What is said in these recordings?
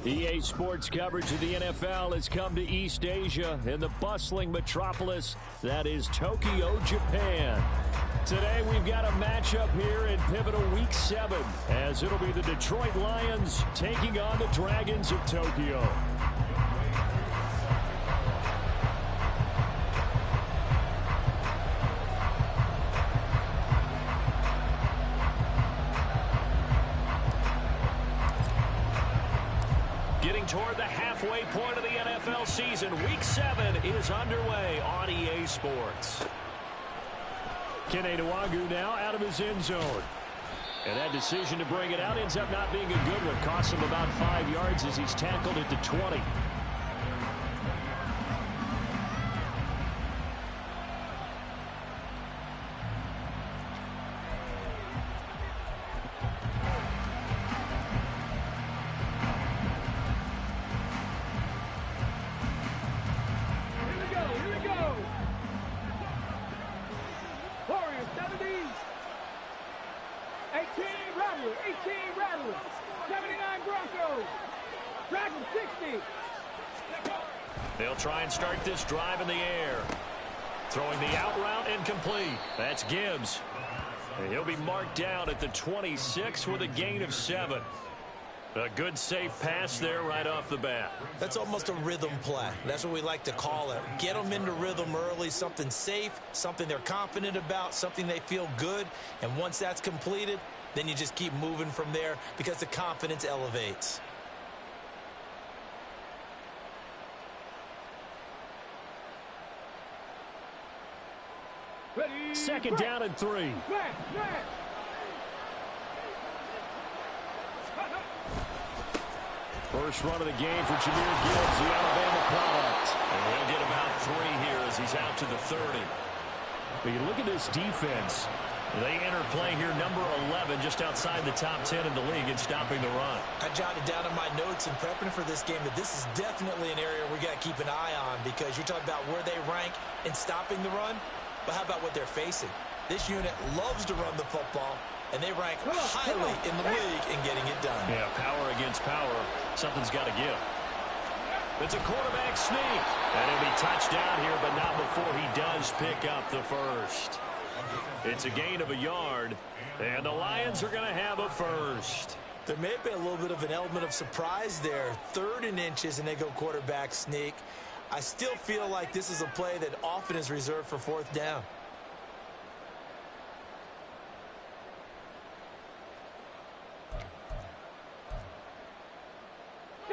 EA Sports coverage of the NFL has come to East Asia in the bustling metropolis that is Tokyo, Japan. Today we've got a matchup here in pivotal Week 7 as it'll be the Detroit Lions taking on the Dragons of Tokyo. Getting toward the halfway point of the NFL season, Week 7 is underway on EA Sports. Kene Nwangwu now out of his end zone. And that decision to bring it out ends up not being a good one. Costs him about 5 yards as he's tackled at the 20. They'll try and start this drive in the air. Throwing the out route incomplete. That's Gibbs. And he'll be marked down at the 26 with a gain of 7. A good safe pass there right off the bat. That's almost a rhythm play. That's what we like to call it. Get them into rhythm early, something safe, something they're confident about, something they feel good. And once that's completed, then you just keep moving from there because the confidence elevates. Second down and 3. First run of the game for Jahmyr Gibbs, the Alabama product. And he'll get about 3 here as he's out to the 30. But you look at this defense. They enter play here, number 11, just outside the top 10 in the league in stopping the run. I jotted down in my notes in prepping for this game that this is definitely an area we got to keep an eye on because you're talking about where they rank in stopping the run. But how about what they're facing? This unit loves to run the football, and they rank highly in the league in getting it done. Yeah, power against power. Something's got to give. It's a quarterback sneak. And he'll be touchdown here, but not before he does pick up the first. It's a gain of a yard, and the Lions are going to have a first. There may have been a little bit of an element of surprise there. 3rd and inches, and they go quarterback sneak. I still feel like this is a play that often is reserved for 4th down.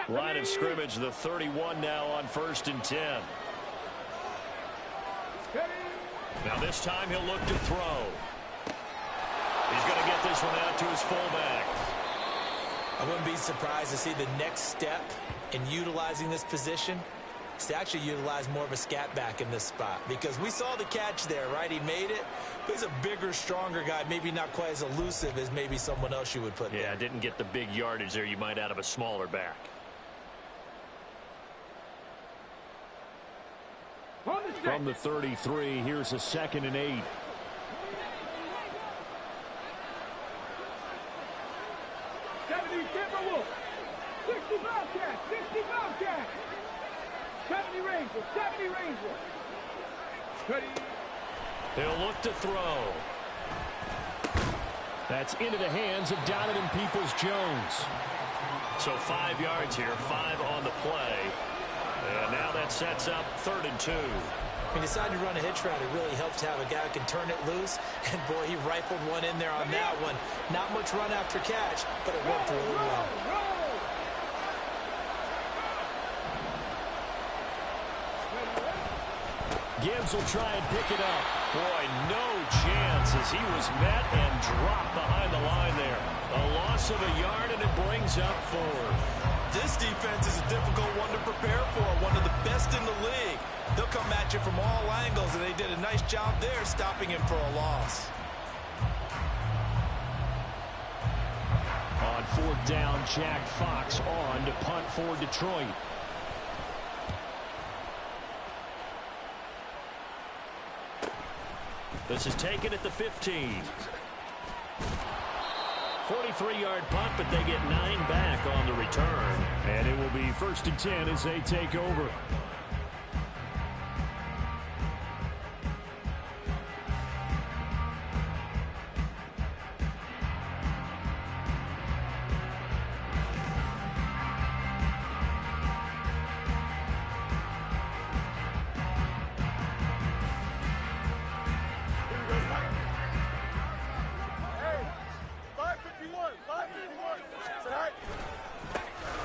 Line of scrimmage, the 31 now on 1st and 10. Now this time he'll look to throw. He's going to get this one out to his fullback. I wouldn't be surprised to see the next step in utilizing this position is to actually utilize more of a scat back in this spot because we saw the catch there, right? He made it, but he's a bigger, stronger guy, maybe not quite as elusive as maybe someone else you would put there. Yeah, didn't get the big yardage there you might out of a smaller back. From the 33, here's a 2nd and 8. He'll look to throw. That's into the hands of Donovan Peoples-Jones. So 5 yards here, 5 on the play. And now that sets up 3rd and 2. When you decide to run a hitch route, it really helps to have a guy who can turn it loose. And, boy, he rifled one in there on that one. Not much run after catch, but it worked really well. Gibbs will try and pick it up. Boy, no chance as he was met and dropped behind the line there. A loss of a yard, and it brings up 4th. This defense is a difficult one to prepare for, one of the best in the league. They'll come at you from all angles, and they did a nice job there stopping him for a loss. On 4th down, Jack Fox on to punt for Detroit. This is taken at the 15. 45 23-yard punt, but they get 9 back on the return. And it will be 1st and 10 as they take over.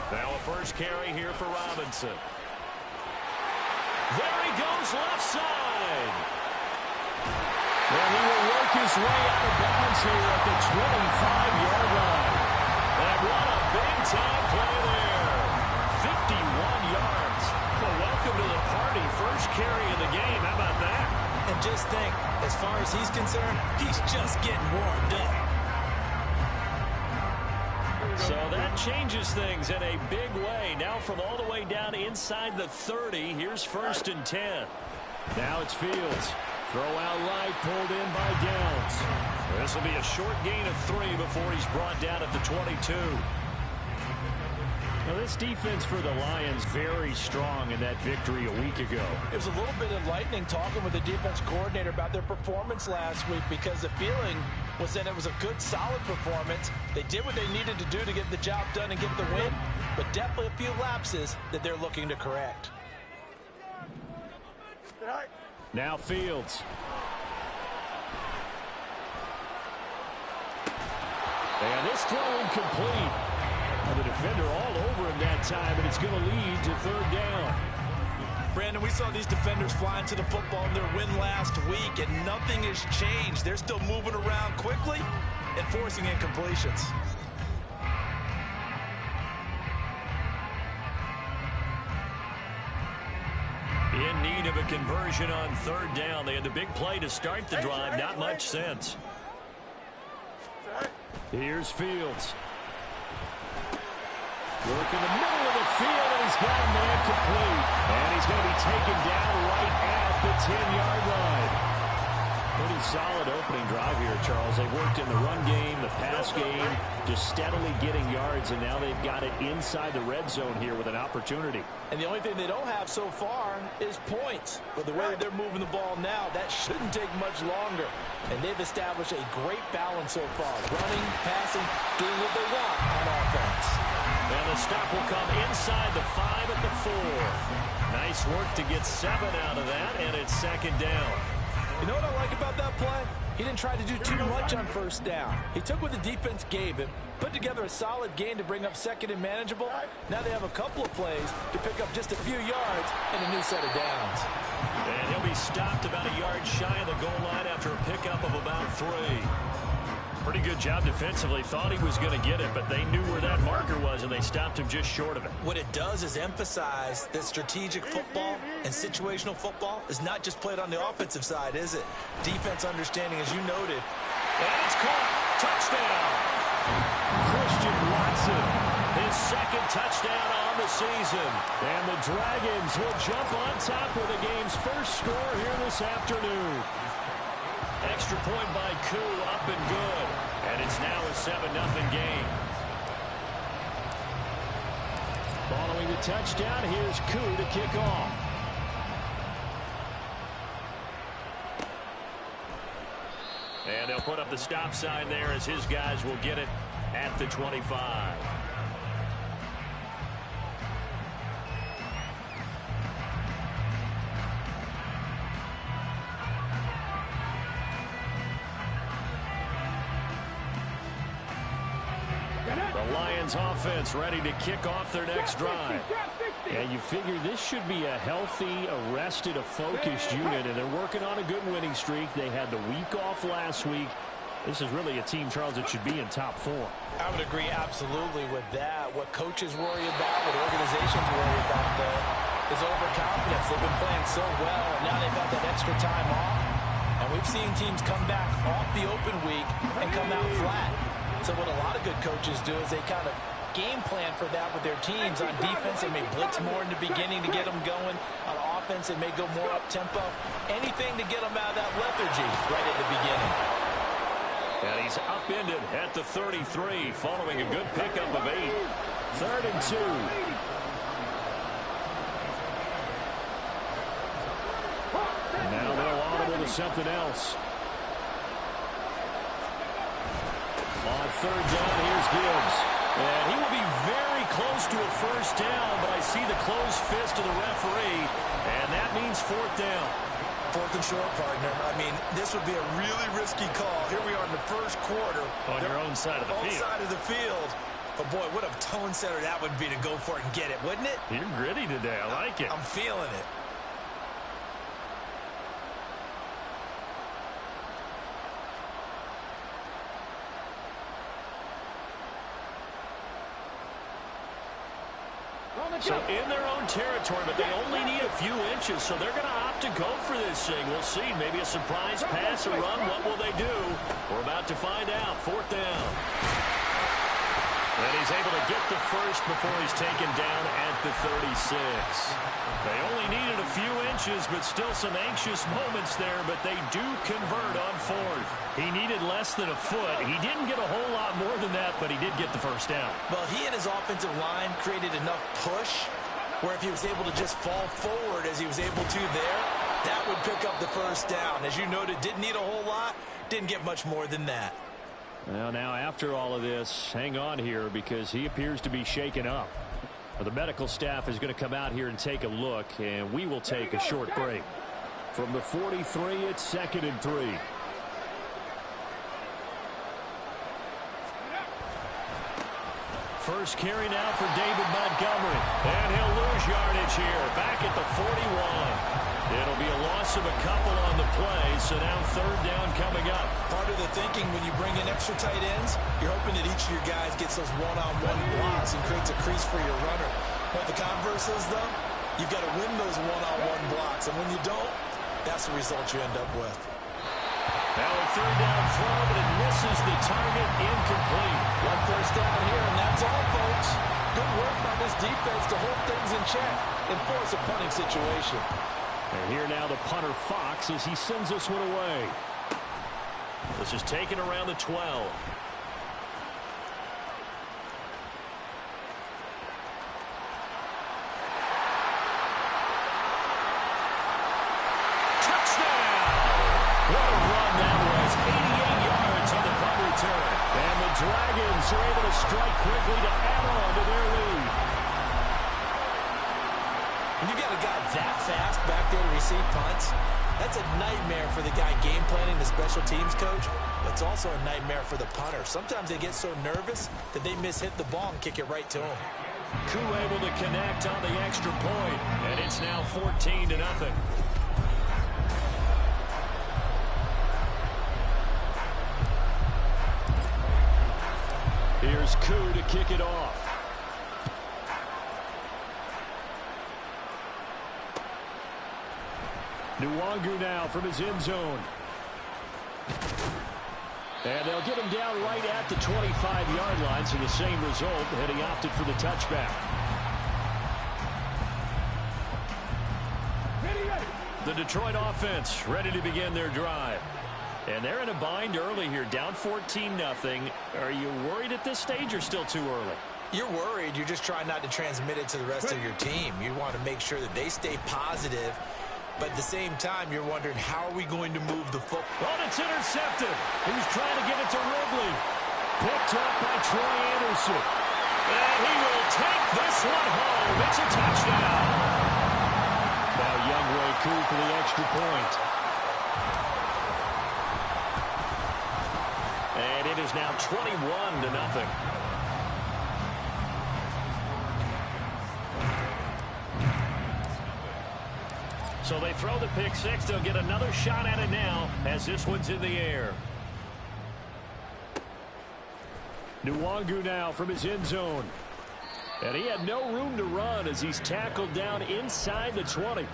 Now a first carry here for Robinson. There he goes left side. Well, he will work his way out of bounds here at the 25-yard line. And what a big-time play there. 51 yards. Well, welcome to the party. First carry of the game. How about that? And just think, as far as he's concerned, he's just getting warmed up. So that changes things in a big way. Now from all the way down inside the 30, here's 1st and 10. Now it's Fields. Throw out right, pulled in by Downs. This will be a short gain of 3 before he's brought down at the 22. Now this defense for the Lions very strong in that victory a week ago. It was a little bit enlightening talking with the defense coordinator about their performance last week, because the feeling was that it was a good, solid performance. They did what they needed to do to get the job done and get the win, but definitely a few lapses that they're looking to correct. Now Fields. And this throw incomplete. The defender all over him that time, and it's going to lead to 3rd down. Brandon, we saw these defenders flying to the football in their win last week, and nothing has changed. They're still moving around quickly and forcing incompletions. In need of a conversion on 3rd down. They had the big play to start the drive. Not much sense. Here's Fields. Work in the middle of the field, and he's got a man complete. And he's going to be taken down right at the 10-yard line. Pretty solid opening drive here, Charles. They've worked in the run game, the pass game, just steadily getting yards, and now they've got it inside the red zone here with an opportunity. And the only thing they don't have so far is points. But the way that they're moving the ball now, that shouldn't take much longer. And they've established a great balance so far. Running, passing, doing what they want on offense. And the stop will come inside the 5 at the 4. Nice work to get 7 out of that, and it's 2nd down. You know what I like about that play? He didn't try to do too much on 1st down. He took what the defense gave him, put together a solid gain to bring up 2nd and manageable. Now they have a couple of plays to pick up just a few yards and a new set of downs. And he'll be stopped about a yard shy of the goal line after a pickup of about 3. Pretty good job defensively. Thought he was going to get it, but they knew where that marker was, and they stopped him just short of it. What it does is emphasize that strategic football and situational football is not just played on the offensive side, is it? Defense understanding, as you noted. And it's caught. Touchdown. Christian Watson, his 2nd touchdown on the season. And the Dragons will jump on top with the game's first score here this afternoon. Extra point by Koo, up and good. And it's now a 7-0 game. Following the touchdown, here's Koo to kick off. And they'll put up the stop sign there as his guys will get it at the 25. The Lions offense ready to kick off their next drive. And you figure this should be a healthy, arrested, a focused unit, and they're working on a good winning streak. They had the week off last week. This is really a team, Charles, that should be in top 4. I would agree absolutely with that. What coaches worry about, what organizations worry about, though, is overconfidence. They've been playing so well, and now they've had that extra time off. And we've seen teams come back off the open week and come out flat. So what a lot of good coaches do is they kind of game plan for that with their teams. On defense, they may blitz more in the beginning to get them going. On offense, they may go more up-tempo. Anything to get them out of that lethargy right at the beginning. And he's upended at the 33 following a good pickup of 8. 3rd and 2. And now they'll audible to something else. On 3rd down, here's Gibbs. And he will be very close to a first down, but I see the closed fist of the referee, and that means 4th down. 4th and short, partner. I mean, this would be a really risky call. Here we are in the first quarter. On your own side of the field. Side of the field. But, boy, what a tone setter that would be to go for it and get it, wouldn't it? You're gritty today. I like it. I'm feeling it. So in their own territory, but they only need a few inches, so they're going to opt to go for this thing. We'll see. Maybe a surprise pass or run. What will they do? We're about to find out. 4th down. And he's able to get the first before he's taken down at the 36. They only needed a few inches, but still some anxious moments there, but they do convert on 4th. He needed less than a foot. He didn't get a whole lot more than that, but he did get the first down. Well, he and his offensive line created enough push where if he was able to just fall forward as he was able to there, that would pick up the first down. As you noted, didn't need a whole lot, didn't get much more than that. Well, now after all of this, hang on here because he appears to be shaken up. Well, the medical staff is going to come out here and take a look, and we will take a short break. From the 43, it's 2nd and 3. First carry now for David Montgomery. And he'll lose yardage here. Back at the 41. It'll be a loss of a couple on the play, so now 3rd down coming up. Part of the thinking when you bring in extra tight ends, you're hoping that each of your guys gets those one-on-one blocks and creates a crease for your runner. But the converse is, though, you've got to win those one-on-one blocks. And when you don't, that's the result you end up with. Now a 3rd down throw, but it misses the target, incomplete. 1 first down here, and that's all, folks. Good work by this defense to hold things in check and force a punting situation. And here now the punter Fox as he sends this one away. This is taken around the 12. Dragons are able to strike quickly to add on to their lead. When you got a guy that fast back there to receive punts, that's a nightmare for the guy game planning, the special teams coach. But it's also a nightmare for the punter. Sometimes they get so nervous that they hit the ball and kick it right to him. Koo able to connect on the extra point, and it's now 14-0. Here's Koo to kick it off. Nwangu now from his end zone. And they'll get him down right at the 25-yard line, so the same result, and he opted for the touchback. The Detroit offense ready to begin their drive. And they're in a bind early here, down 14-0. Are you worried at this stage or still too early? You're worried. You're just trying not to transmit it to the rest of your team. You want to make sure that they stay positive. But at the same time, you're wondering, how are we going to move the football? Well, it's intercepted. He's trying to get it to Ridley. Picked up by Troy Anderson. And he will take this one home. It's a touchdown. Now Younghoe Koo for the extra point. And it is now 21-0. So they throw the pick six. They'll get another shot at it now as this one's in the air. Nwangu now from his end zone. And he had no room to run as he's tackled down inside the 20.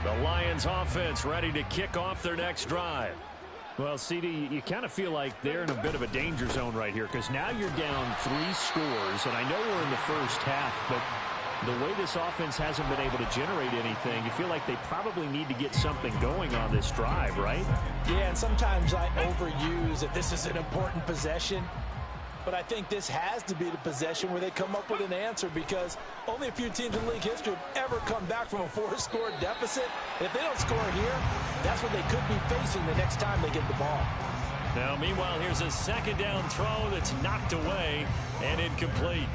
The Lions offense ready to kick off their next drive. Well, CD, you kind of feel like they're in a bit of a danger zone right here because now you're down 3 scores, and I know we're in the first half, but the way this offense hasn't been able to generate anything, you feel like they probably need to get something going on this drive, right? Yeah, and sometimes I overuse that this is an important possession, but I think this has to be the possession where they come up with an answer because only a few teams in league history have ever come back from a 4-score deficit. And if they don't score here, that's what they could be facing the next time they get the ball. Now, meanwhile, here's a second down throw that's knocked away and incomplete.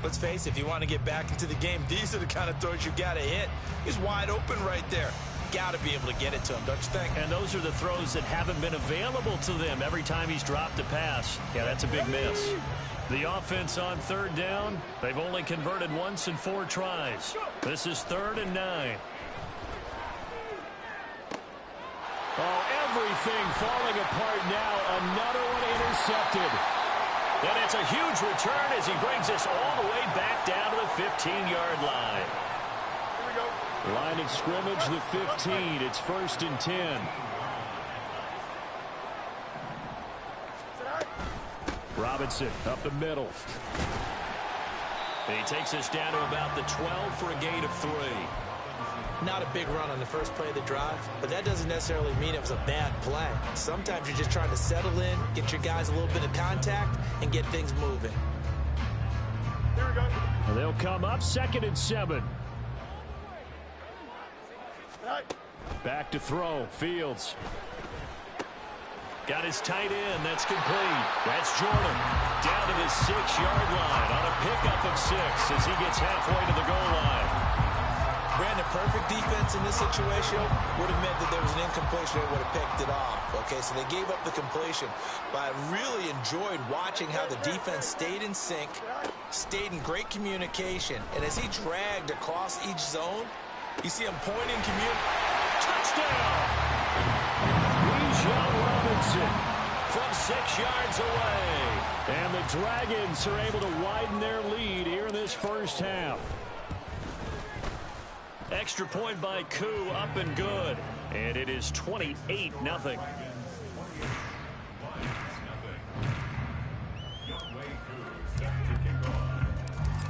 Let's face it, if you want to get back into the game, these are the kind of throws you got to hit. He's wide open right there. Got to be able to get it to him, don't you think? And those are the throws that haven't been available to them every time he's dropped a pass. Yeah, that's a big miss. The offense on third down, they've only converted once in 4 tries. This is 3rd and 9. Oh, everything falling apart now. Another one intercepted. And it's a huge return as he brings us all the way back down to the 15-yard line. Line of scrimmage, the 15. It's 1st and 10. Robinson up the middle. And he takes us down to about the 12 for a gain of 3. Not a big run on the first play of the drive, but that doesn't necessarily mean it was a bad play. Sometimes you're just trying to settle in, get your guys a little bit of contact, and get things moving. Here we go. And they'll come up 2nd and 7. Back to throw. Fields. Got his tight end. That's complete. That's Jordan. Down to the 6-yard line on a pickup of 6 as he gets halfway to the goal line. Brandon, perfect defense in this situation would have meant that there was an incompletion. They would have picked it off. Okay, so they gave up the completion. But I really enjoyed watching how the defense stayed in sync, stayed in great communication. And as he dragged across each zone, you see him pointing, Touchdown! Bijan Robinson from 6 yards away. And the Dragons are able to widen their lead here in this first half. Extra point by Koo, up and good. And it is 28-0.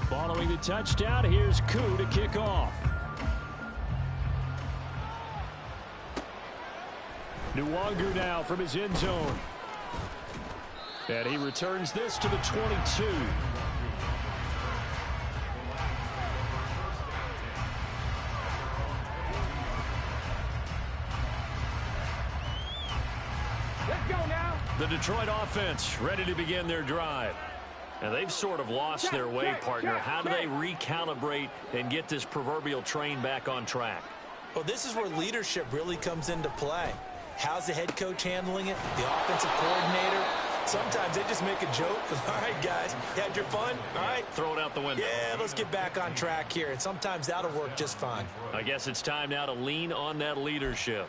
Following the touchdown, here's Koo to kick off. Nwangu now from his end zone. And he returns this to the 22. Let's go now. The Detroit offense ready to begin their drive. And they've sort of lost their way, partner. How do they recalibrate and get this proverbial train back on track? Well, this is where leadership really comes into play. How's the head coach handling it? The offensive coordinator? Sometimes they just make a joke. All right, guys, you had your fun? All right. Throw it out the window. Yeah, let's get back on track here. And sometimes that'll work just fine. I guess it's time now to lean on that leadership.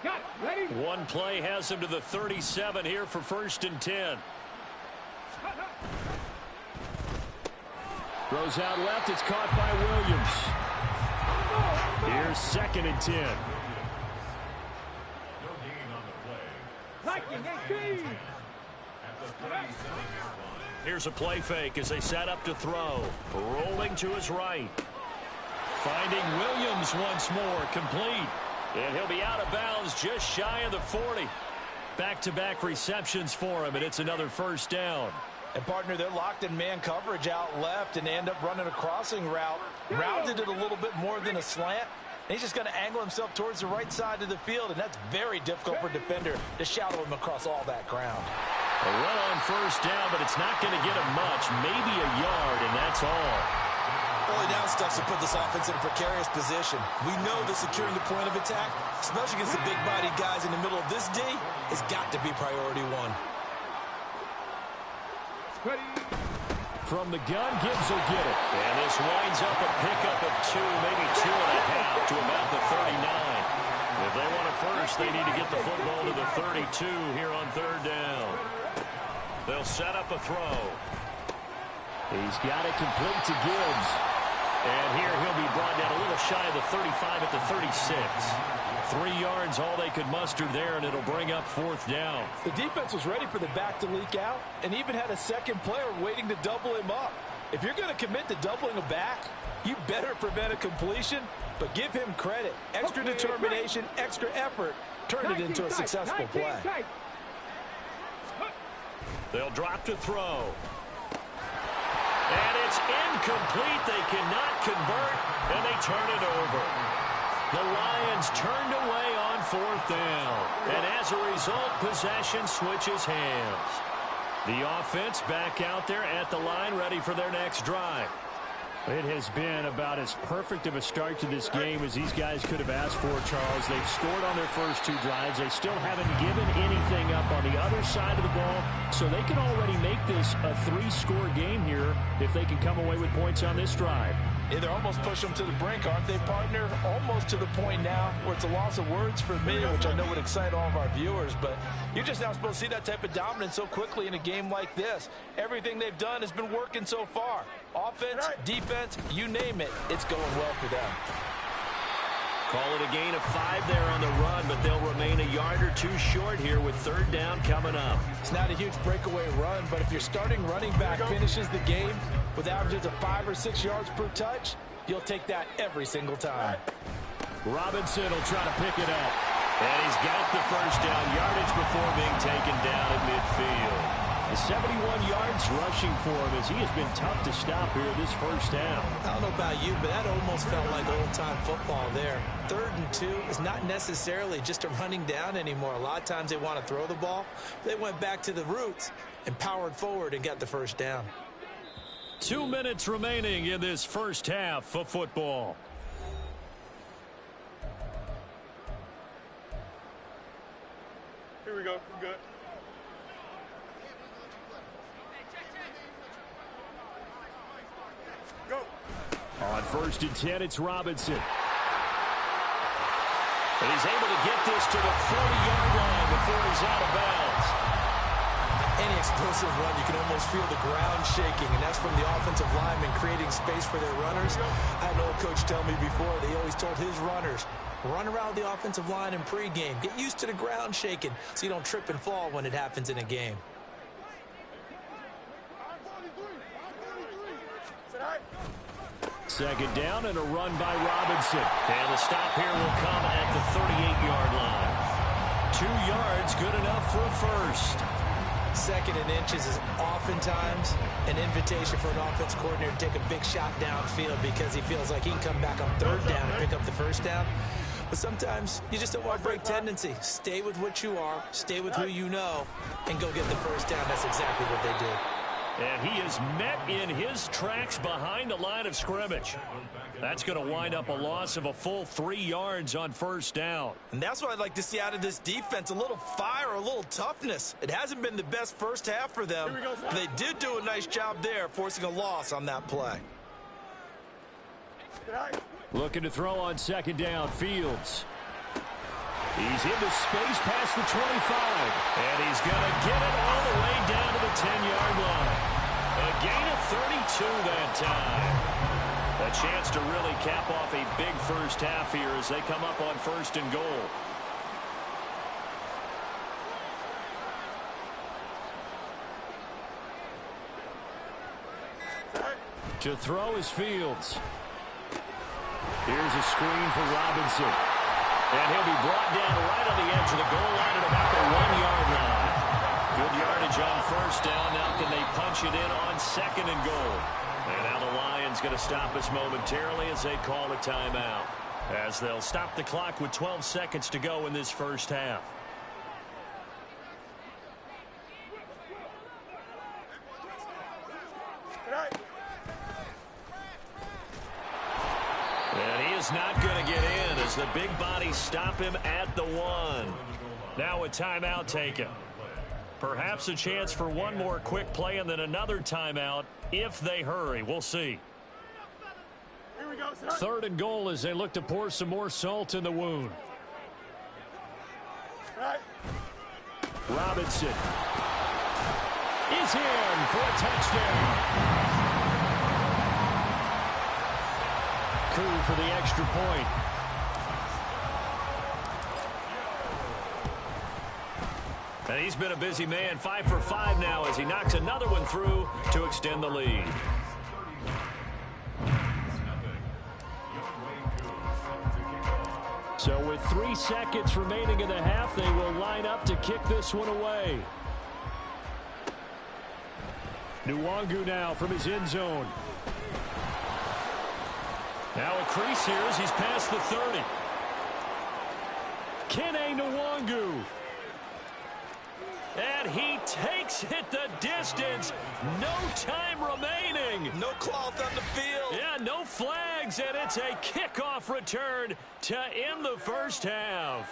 Got ready. One play has him to the 37 here for 1st and 10. Throws out left. It's caught by Williams. Here's 2nd and 10. Here's a play fake as they set up to throw. Rolling to his right. Finding Williams once more. Complete. And he'll be out of bounds just shy of the 40. Back-to-back receptions for him, and it's another 1st down. And, partner, they're locked in man coverage out left, and they end up running a crossing route. Routed it a little bit more than a slant. And he's just going to angle himself towards the right side of the field, and that's very difficult for a defender to shadow him across all that ground. A run on 1st down, but it's not going to get him much. Maybe a yard, and that's all. Early down stuff to put this offense in a precarious position. We know that securing the point of attack, especially against the big-bodied guys in the middle of this D, has got to be priority 1. From the gun, Gibbs will get it. And this winds up a pickup of 2, maybe 2.5 to about the 39. If they want it first, they need to get the football to the 32 here on 3rd down. They'll set up a throw. He's got it complete to Gibbs. And here he'll be brought down a little shy of the 35 at the 36. 3 yards, all they could muster there, and it'll bring up 4th down. The defense was ready for the back to leak out and even had a second player waiting to double him up. If you're going to commit to doubling a back, you better prevent a completion, but give him credit. Extra determination, extra effort turned it into a successful play. They'll drop to throw. And it's incomplete. They cannot convert, and they turn it over. The Lions turned away on 4th down. And as a result, possession switches hands. The offense back out there at the line, ready for their next drive. It has been about as perfect of a start to this game as these guys could have asked for, Charles. They've scored on their first 2 drives. They still haven't given anything up on the other side of the ball, so they can already make this a 3-score game here if they can come away with points on this drive. Yeah, they're almost push them to the brink, aren't they, partner? Almost to the point now where it's a loss of words for me, which I know would excite all of our viewers, but you're just not supposed to see that type of dominance so quickly in a game like this. Everything they've done has been working so far. Offense, defense, you name it, it's going well for them. Call it a gain of 5 there on the run, but they'll remain a yard or 2 short here with 3rd down coming up. It's not a huge breakaway run, but if your starting running back finishes the game with averages of 5 or 6 yards per touch, you'll take that every single time. Robinson will try to pick it up. And he's got the first down yardage before being taken down at midfield. The 71 yards rushing for him as he has been tough to stop here this first down. I don't know about you, but that almost felt like old-time football there. 3rd and 2 is not necessarily just a running down anymore. A lot of times they want to throw the ball. They went back to the roots and powered forward and got the first down. 2 minutes remaining in this first half of football. Here we go. We're good. Go. On 1st and 10, it's Robinson. And he's able to get this to the 40-yard line before he's out of bounds. Any explosive run, you can almost feel the ground shaking, and that's from the offensive linemen creating space for their runners. I had an old coach tell me before, they always told his runners, run around the offensive line in pregame. Get used to the ground shaking so you don't trip and fall when it happens in a game. Second down and a run by Robinson. And the stop here will come at the 38-yard line. 2 yards, good enough for a first. 2nd and inches is oftentimes an invitation for an offense coordinator to take a big shot downfield because he feels like he can come back on 3rd down and pick up the first down. But sometimes you just don't want to break tendency. Stay with what you are, stay with who you know, and go get the first down. That's exactly what they did. And he is met in his tracks behind the line of scrimmage. That's going to wind up a loss of a full 3 yards on 1st down. And that's what I'd like to see out of this defense, a little fire, a little toughness. It hasn't been the best first half for them. They did do a nice job there, forcing a loss on that play. Looking to throw on 2nd down, Fields. He's into space past the 25, and he's going to get it all the way down to the 10-yard line. A gain of 32 that time. A chance to really cap off a big first half here as they come up on 1st and goal. To throw is Fields. Here's a screen for Robinson. And he'll be brought down right on the edge of the goal line at about the 1-yard line. Good yardage on 1st down. Now can they punch it in on 2nd and goal? And now the Lions going to stop us momentarily as they call a timeout. As they'll stop the clock with 12 seconds to go in this first half. And he is not going to get in as the big bodies stop him at the 1. Now a timeout taken. Perhaps a chance for one more quick play and then another timeout if they hurry. We'll see. Here we go, sir. 3rd and goal as they look to pour some more salt in the wound. Right. Robinson is in for a touchdown. through for the extra point. And he's been a busy man, 5 for 5 now as he knocks another one through to extend the lead. So with 3 seconds remaining in the half, they will line up to kick this one away. Nwangu now from his end zone. Now a crease here as he's past the 30. Kene Nwangu. And he takes it the distance. No time remaining. No cloth on the field. Yeah, no flags, and it's a kickoff return to end the first half.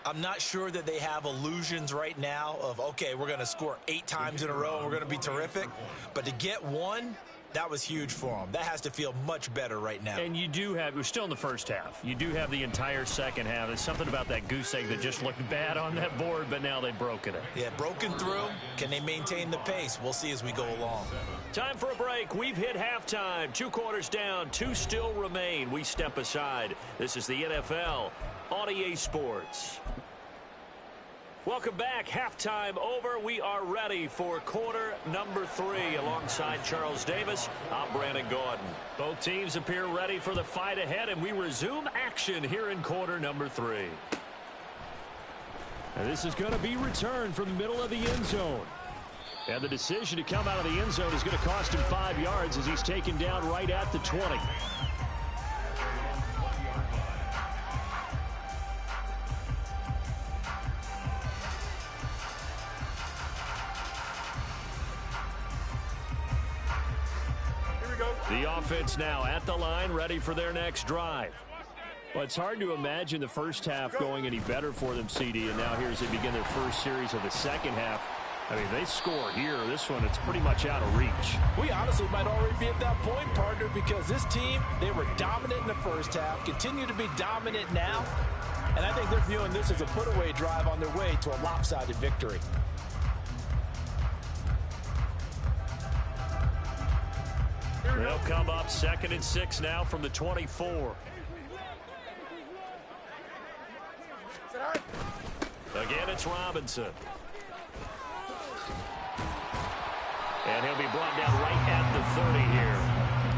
I'm not sure that they have illusions right now of, okay, we're going to score 8 times in a row and we're going to be terrific. But to get one, that was huge for them. That has to feel much better right now. And you do have, we're still in the first half. You do have the entire second half. There's something about that goose egg that just looked bad on that board, but now they've broken it. Yeah, broken through. Can they maintain the pace? We'll see as we go along. Time for a break. We've hit halftime. 2 quarters down. 2 still remain. We step aside. This is the NFL on EA Sports. Welcome back. Halftime over. We are ready for quarter number 3. Alongside Charles Davis, I'm Brandon Gordon. Both teams appear ready for the fight ahead, and we resume action here in quarter number 3. And this is going to be returned from the middle of the end zone. And the decision to come out of the end zone is going to cost him 5 yards as he's taken down right at the 20. The offense now at the line, ready for their next drive. Well, it's hard to imagine the first half going any better for them, CD, and now here as they begin their first series of the second half. I mean, they score here. This one, it's pretty much out of reach. We honestly might already be at that point, partner, because this team, they were dominant in the first half, continue to be dominant now, and I think they're viewing this as a put-away drive on their way to a lopsided victory. They'll come up 2nd and 6 now from the 24. Again, it's Robinson. And he'll be brought down right at the 30 here.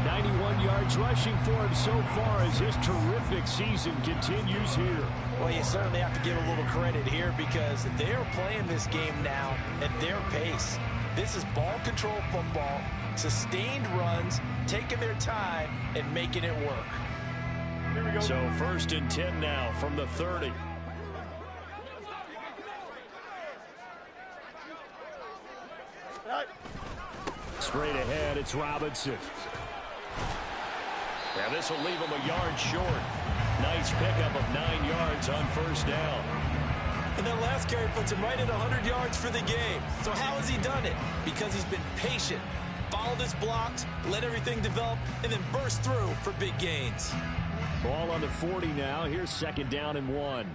91 yards rushing for him so far as his terrific season continues here. Well, you certainly have to give a little credit here because they're playing this game now at their pace. This is ball control football, sustained runs, taking their time, and making it work. Here we go. So 1st and 10 now from the 30. Straight ahead, it's Robinson. Now this will leave him a yard short. Nice pickup of 9 yards on 1st down. And that last carry puts him right at 100 yards for the game. So how has he done it? Because he's been patient, followed his blocks, let everything develop, and then burst through for big gains. Ball on the 40 now. Here's 2nd down and 1.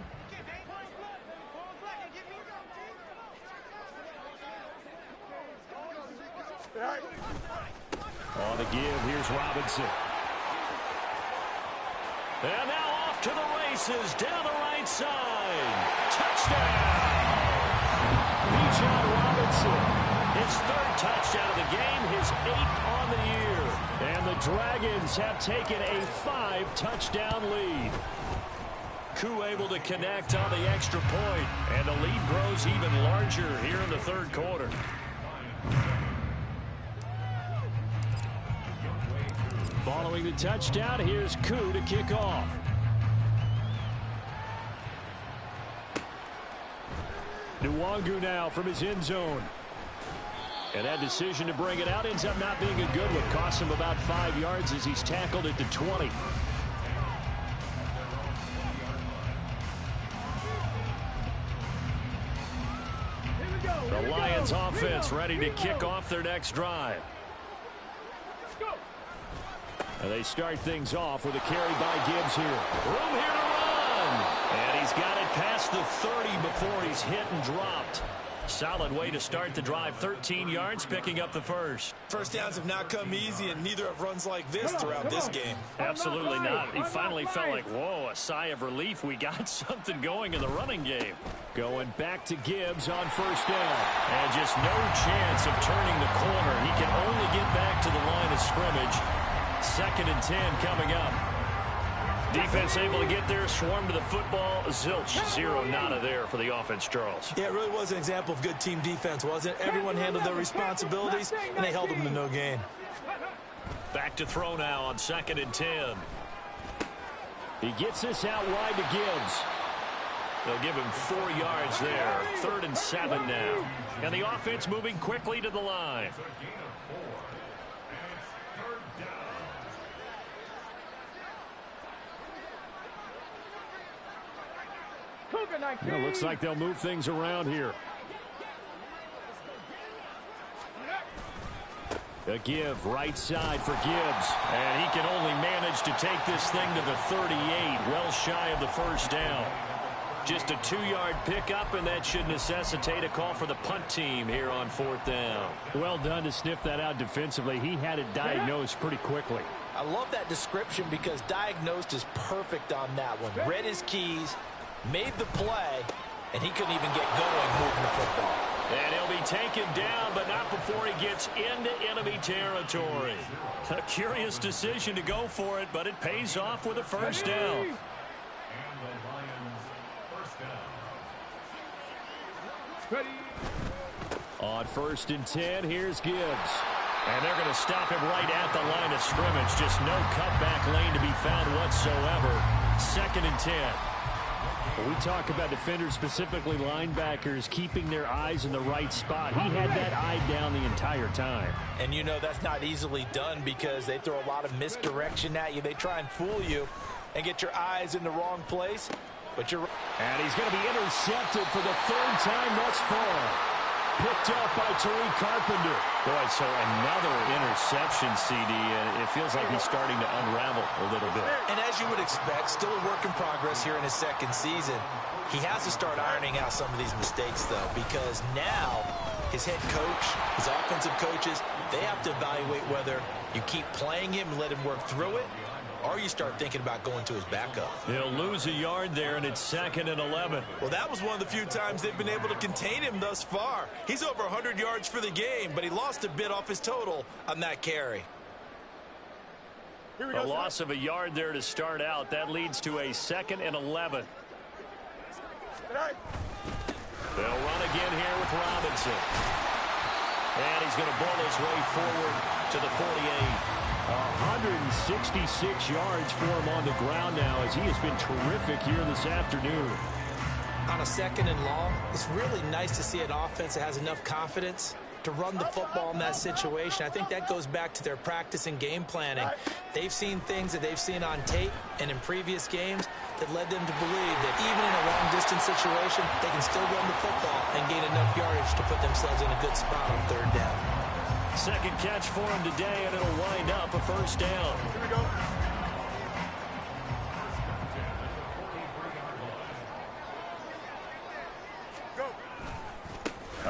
On the give, here's Robinson. And now off to the races, down the right side. Touchdown! Bijan Robinson, his 3rd touchdown of the game, his 8th on the year. And the Dragons have taken a 5-touchdown lead. Koo able to connect on the extra point, and the lead grows even larger here in the 3rd quarter. Following the touchdown, here's Koo to kick off. Nwangu now from his end zone. And that decision to bring it out ends up not being a good one. Costs him about 5 yards as he's tackled at the 20. The Lions offense ready to kick off their next drive. And they start things off with a carry by Gibbs here. Room here to run. And he's got it past the 30 before he's hit and dropped. Solid way to start the drive. 13 yards, picking up the first. First downs have not come easy, and neither have runs like this throughout this game. Absolutely not. He finally felt like, whoa, a sigh of relief. We got something going in the running game. Going back to Gibbs on first down. And just no chance of turning the corner. He can only get back to the line of scrimmage. 2nd and 10 coming up. Defense able to get there, swarm to the football. Zilch, 0 nada there for the offense, Charles. Yeah, it really was an example of good team defense, wasn't it? Everyone handled their responsibilities, and they held them to no gain. Back to throw now on 2nd and 10. He gets this out wide to Gibbs. They'll give him 4 yards there. 3rd and 7 now. And the offense moving quickly to the line. Well, looks like they'll move things around here. A give right side for Gibbs. And he can only manage to take this thing to the 38, well shy of the first down. Just a 2-yard pickup, and that should necessitate a call for the punt team here on 4th down. Well done to sniff that out defensively. He had it diagnosed pretty quickly. I love that description because diagnosed is perfect on that one. Read his keys, made the play, and he couldn't even get going moving the football. And he'll be taken down, but not before he gets into enemy territory. A curious decision to go for it, but it pays off with a first down. On 1st and 10, here's Gibbs. And they're going to stop him right at the line of scrimmage. Just no cutback lane to be found whatsoever. 2nd and 10. When we talk about defenders, specifically linebackers, keeping their eyes in the right spot. He had that eye down the entire time. And you know that's not easily done because they throw a lot of misdirection at you. They try and fool you and get your eyes in the wrong place. But you're... And he's going to be intercepted for the 3rd time thus far. Picked up by Tariq Carpenter. Boy, so another interception, CD, and it feels like he's starting to unravel a little bit. And as you would expect, still a work in progress here in his 2nd season. He has to start ironing out some of these mistakes, though, because now his head coach, his offensive coaches, they have to evaluate whether you keep playing him and let him work through it, or you start thinking about going to his backup. He'll lose a yard there, and it's 2nd and 11. Well, that was one of the few times they've been able to contain him thus far. He's over 100 yards for the game, but he lost a bit off his total on that carry. A loss of a yard there to start out. That leads to a 2nd and 11. They'll run again here with Robinson. And he's going to ball his way forward to the 48. 166 yards for him on the ground now as he has been terrific here this afternoon. On a 2nd and long, it's really nice to see an offense that has enough confidence to run the football in that situation. I think that goes back to their practice and game planning. They've seen things that they've seen on tape and in previous games that led them to believe that even in a long-distance situation, they can still run the football and gain enough yardage to put themselves in a good spot on 3rd down. 2nd catch for him today, and it'll wind up a first down. Here we go.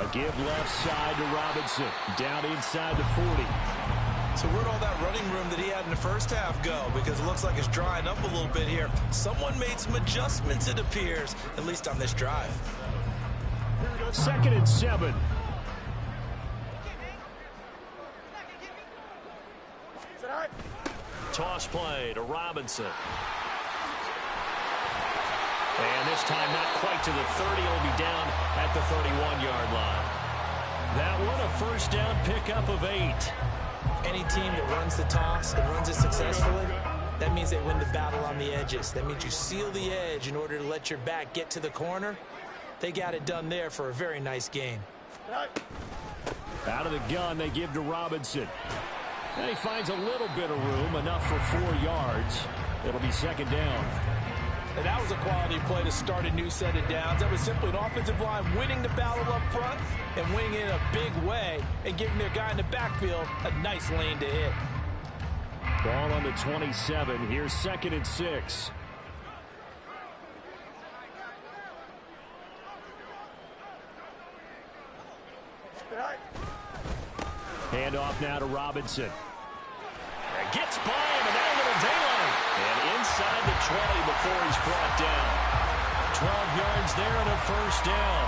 A give left side to Robinson. Down inside the 40. So where'd all that running room that he had in the first half go? Because it looks like it's drying up a little bit here. Someone made some adjustments, it appears, at least on this drive. 2nd and 7. Toss play to Robinson. And this time not quite to the 30. He'll be down at the 31-yard line. That one a first down pickup of 8. Any team that runs the toss and runs it successfully, that means they win the battle on the edges. That means you seal the edge in order to let your back get to the corner. They got it done there for a very nice gain. Out of the gun, they give to Robinson. And he finds a little bit of room, enough for 4 yards. It'll be 2nd down. And that was a quality play to start a new set of downs. That was simply an offensive line winning the battle up front and winning it in a big way and giving their guy in the backfield a nice lane to hit. Ball on the 27. Here's 2nd and 6. Handoff now to Robinson. And gets by him, and that little daylight. And inside the 20 before he's brought down. 12 yards there and a first down.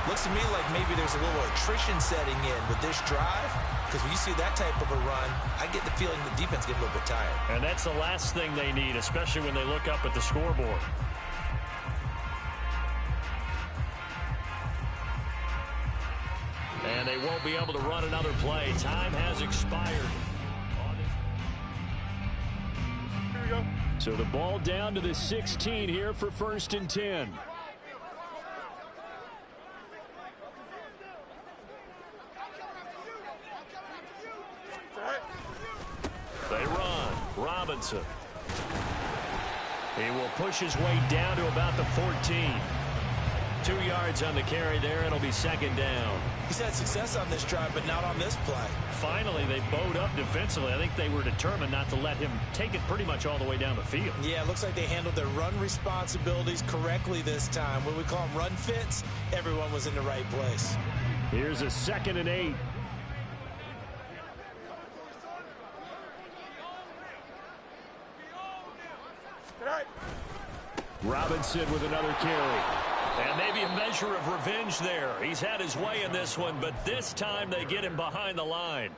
Looks to me like maybe there's a little attrition setting in with this drive, because when you see that type of a run, I get the feeling the defense gets a little bit tired. And that's the last thing they need, especially when they look up at the scoreboard. And they won't be able to run another play. Time has expired. Here we go. So the ball down to the 16 here for 1st and 10. They run. Robinson. He will push his way down to about the 14. 2 yards on the carry there. It'll be 2nd down. He's had success on this drive, but not on this play. Finally, they bowed up defensively. I think they were determined not to let him take it pretty much all the way down the field. Yeah, it looks like they handled their run responsibilities correctly this time. What we call them run fits, everyone was in the right place. Here's a 2nd and 8. Robinson with another carry. And maybe a measure of revenge there. He's had his way in this one, but this time they get him behind the line.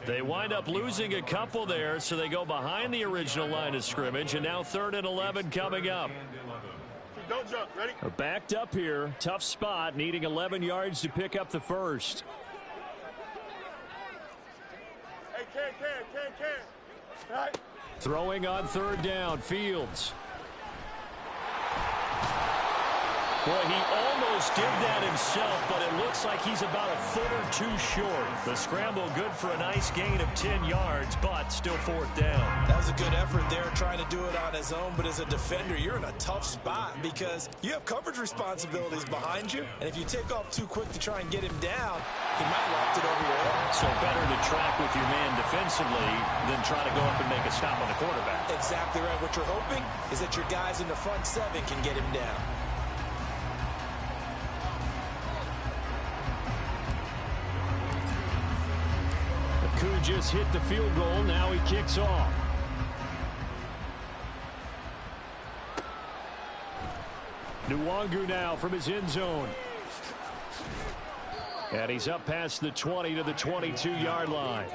They wind up losing a couple there, so they go behind the original line of scrimmage, and now 3rd and 11 coming up. Don't jump. Ready? Backed up here. Tough spot, needing 11 yards to pick up the first. Hey, can. All right. Throwing on 3rd down, Fields. Boy, he almost did that himself, but it looks like he's about a foot or two short. The scramble good for a nice gain of 10 yards, but still 4th down. That was a good effort there, trying to do it on his own, but as a defender, you're in a tough spot because you have coverage responsibilities behind you, and if you take off too quick to try and get him down, he might loft it over your head. So better to track with your man defensively than try to go up and make a stop on the quarterback. Exactly right. What you're hoping is that your guys in the front 7 can get him down. Koo just hit the field goal. Now he kicks off. Nwangu now from his end zone. And he's up past the 20 to the 22-yard line.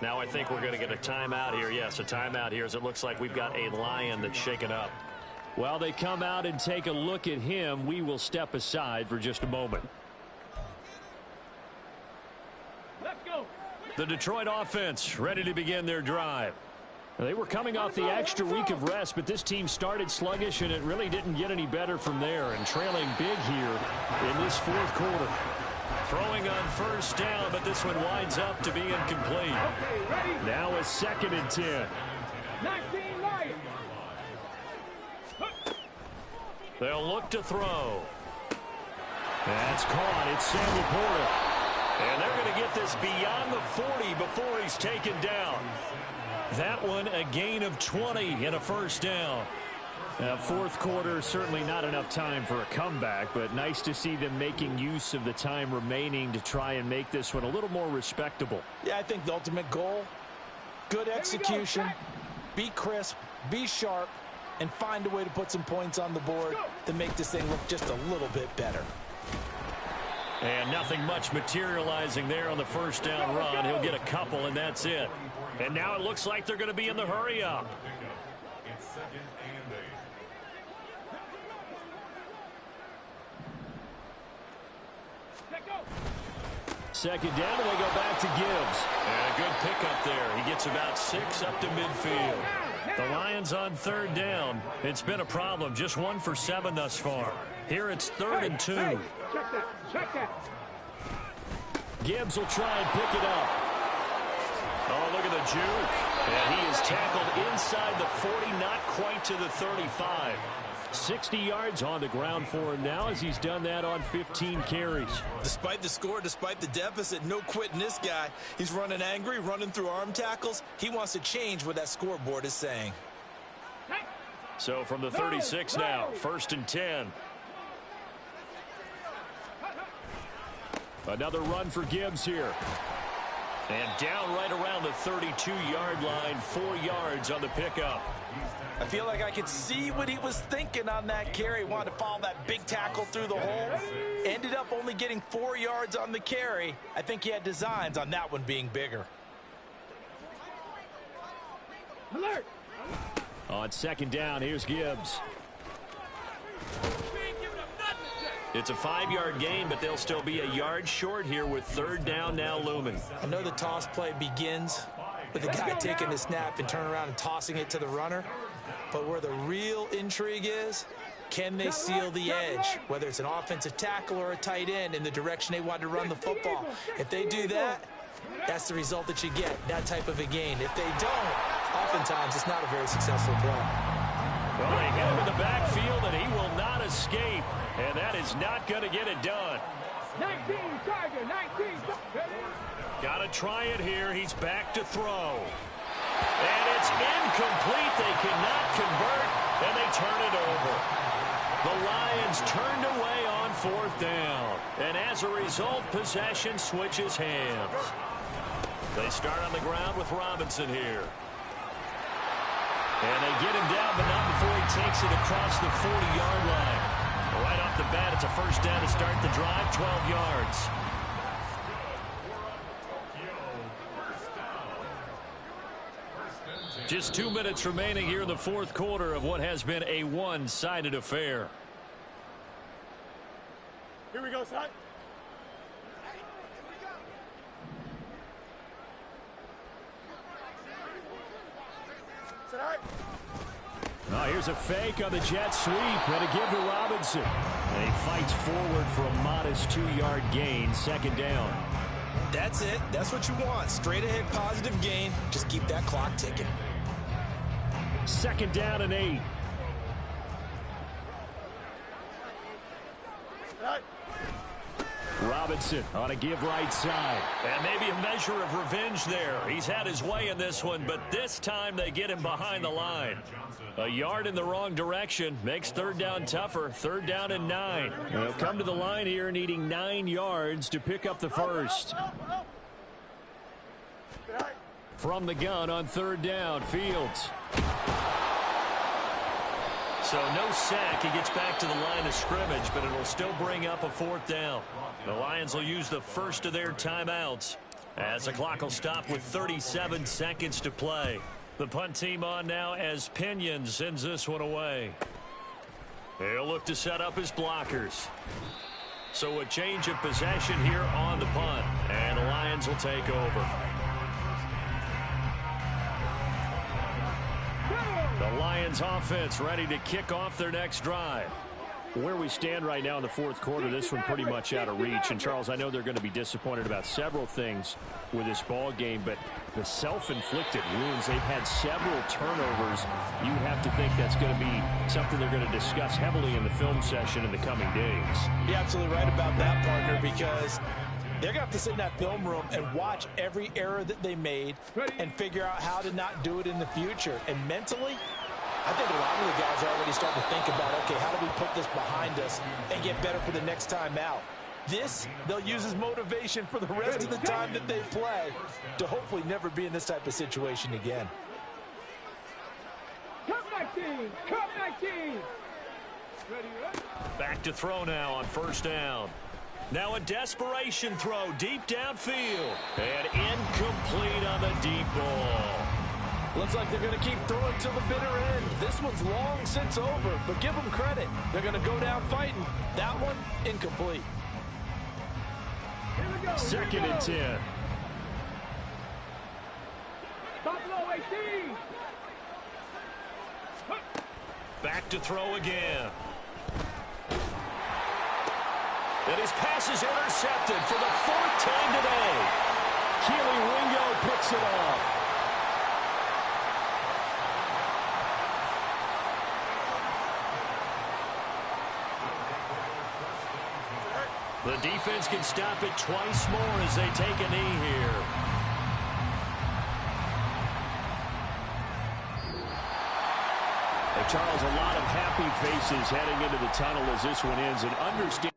Now I think we're going to get a timeout here. Yes, a timeout here as it looks like we've got a Lion that's shaken up. While they come out and take a look at him, we will step aside for just a moment. The Detroit offense ready to begin their drive. They were coming off the extra week of rest, but this team started sluggish, and it really didn't get any better from there. And trailing big here in this 4th quarter. Throwing on 1st down, but this one winds up to be incomplete. Now a 2nd and 10. They'll look to throw. That's caught. It's Samuel Porter. And they're going to get this beyond the 40 before he's taken down. That one a gain of 20 and a 1st down. 4th quarter, certainly not enough time for a comeback, but nice to see them making use of the time remaining to try and make this one a little more respectable. Yeah, I think the ultimate goal, good execution, be crisp, be sharp, and find a way to put some points on the board to make this thing look just a little bit better. And nothing much materializing there on the 1st down run. He'll get a couple, and that's it. And now it looks like they're going to be in the hurry-up. Second down, and they go back to Gibbs. And a good pickup there. He gets about 6 up to midfield. The Lions on 3rd down. It's been a problem. Just 1 for 7 thus far. Here it's 3rd and 2. Check that. Gibbs will try and pick it up. Oh, look at the juke. And he is tackled inside the 40, not quite to the 35. 60 yards on the ground for him now as he's done that on 15 carries. Despite the score, despite the deficit, no quitting this guy. He's running angry, running through arm tackles. He wants to change what that scoreboard is saying. So from the 36 now, 1st and 10. Another run for Gibbs here. And down right around the 32-yard line, 4 yards on the pickup. I feel like I could see what he was thinking on that carry. Wanted to follow that big tackle through the hole. Ended up only getting 4 yards on the carry. I think he had designs on that one being bigger. Alert! On second down, here's Gibbs. It's a 5-yard gain, but they'll still be a yard short here with third down now looming. I know the toss play begins with the guy taking the snap and turning around and tossing it to the runner. But where the real intrigue is, can they seal the edge, whether it's an offensive tackle or a tight end, in the direction they want to run the football? If they do that, that's the result that you get, that type of a gain. If they don't, oftentimes it's not a very successful play. Well, they hit him in the backfield, and he will not escape. And that is not going to get it done. 19, Tiger, 19. Got to try it here. He's back to throw. And it's incomplete. They cannot convert, and they turn it over. The Lions turned away on fourth down. And as a result, possession switches hands. They start on the ground with Robinson here. And they get him down, but not before he takes it across the 40-yard line. Right off the bat, it's a first down to start the drive, 12 yards. Just 2 minutes remaining here in the fourth quarter of what has been a one-sided affair. Here we go, son. Oh, here's a fake on the jet sweep, and a give to Robinson. And he fights forward for a modest 2-yard gain, second down. That's it. That's what you want. Straight ahead positive gain. Just keep that clock ticking. Second down and 8. Robinson on a give right side. And maybe a measure of revenge there. He's had his way in this one, but this time they get him behind the line. A yard in the wrong direction makes third down tougher. Third down and 9. They'll come to the line here needing 9 yards to pick up the first. From the gun on third down, Fields. So no sack. He gets back to the line of scrimmage, but it'll still bring up a fourth down. The Lions will use the first of their timeouts as the clock will stop with 37 seconds to play. The punt team on now as Pinion sends this one away. He'll look to set up his blockers. So a change of possession here on the punt, and the Lions will take over. The Lions offense ready to kick off their next drive. Where we stand right now in the fourth quarter, this one pretty much out of reach. And, Charles, I know they're going to be disappointed about several things with this ball game, but the self-inflicted wounds, they've had several turnovers. You would have to think that's going to be something they're going to discuss heavily in the film session in the coming days. You're absolutely right about that, partner, because they're going to have to sit in that film room and watch every error that they made and figure out how to not do it in the future. And mentally, I think a lot of the guys are already starting to think about, okay, how do we put this behind us and get better for the next time out? This, they'll use as motivation for the rest of the time that they play to hopefully never be in this type of situation again. Come 19! Come 19! Back to throw now on first down. Now a desperation throw deep downfield. And incomplete on the deep ball. Looks like they're going to keep throwing till the bitter end. This one's long since over, but give them credit. They're going to go down fighting. That one, incomplete. Second and 10. Buffalo 18! Back to throw again. And his pass is intercepted for the fourth time today. Keely Ringo picks it off. The defense can stop it twice more as they take a knee here. Hey, Charles, a lot of happy faces heading into the tunnel as this one ends. And understand